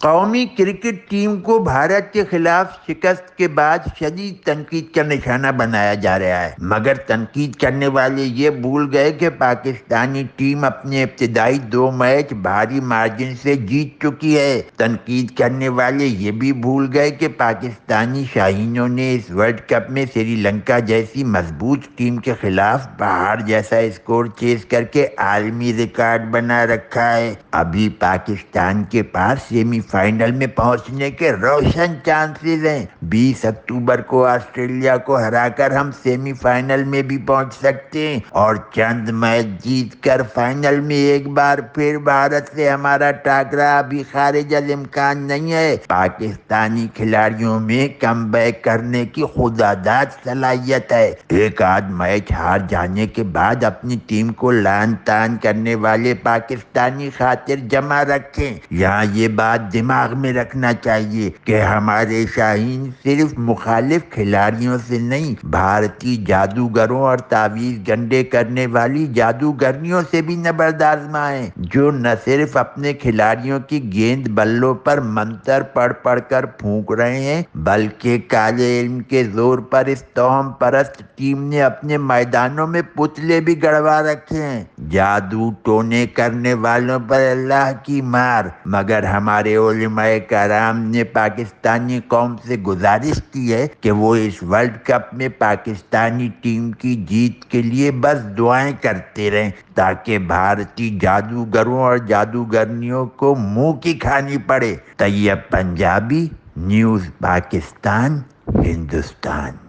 قومی cricket team کو بھارت کے خلاف شکست کے بعد شدید تنقید کا نشانہ بنایا جا رہا ہے، مگر تنقید کرنے والے یہ بھول گئے کہ پاکستانی ٹیم اپنے ابتدائی 2 میچ بھاری مارجن سے جیت چکی ہے۔ تنقید کرنے والے یہ بھی بھول گئے کہ پاکستانی شاہینوں نے اس ورلڈ کپ میں سری لنکا جیسی مضبوط ٹیم کے خلاف پہاڑ جیسا اسکور چیز کر کے عالمی ریکارڈ بنا رکھا ہے۔ ابھی پاکستان کے پاس سیمی فائنل میں پہنچنے کے روشن چانسز ہیں۔ 20 اکتوبر کو آسٹریلیا کو ہرا کر ہم سیمی فائنل میں بھی پہنچ سکتے ہیں اور چند میچ جیت کر فائنل میں ایک بار پھر بھارت سے ہمارا ٹاکرا ابھی خارج الامکان نہیں ہے۔ پاکستانی کھلاڑیوں میں کم بیک کرنے کی خداداد صلاحیت ہے۔ ایک آدھ میچ ہار جانے کے بعد اپنی ٹیم کو لان تان کرنے والے پاکستانی خاطر جمع رکھیں۔ یہاں یہ بات دماغ میں رکھنا چاہیے کہ ہمارے شاہین صرف مخالف کھلاڑیوں سے نہیں، بھارتی جادوگروں اور تعویذ گنڈے کرنے والی جادوگرنیوں سے بھی نبرد آزمائیں، جو نہ صرف اپنے کھلاڑیوں کی گیند بلوں پر منتر پڑھ پڑھ کر پھونک رہے ہیں، بلکہ کالے علم کے زور پر اس توہم پرست ٹیم نے اپنے میدانوں میں پتلے بھی گڑوا رکھے ہیں۔ جادو ٹونے کرنے والوں پر اللہ کی مار، مگر ہمارے علماء کرام نے پاکستانی قوم سے گزارش کی ہے کہ وہ اس ورلڈ کپ میں پاکستانی ٹیم کی جیت کے لیے بس دعائیں کرتے رہیں، تاکہ بھارتی جادوگروں اور جادوگرنیوں کو منہ کی کھانی پڑے۔ طیب پنجابی، نیوز پاکستان، ہندوستان۔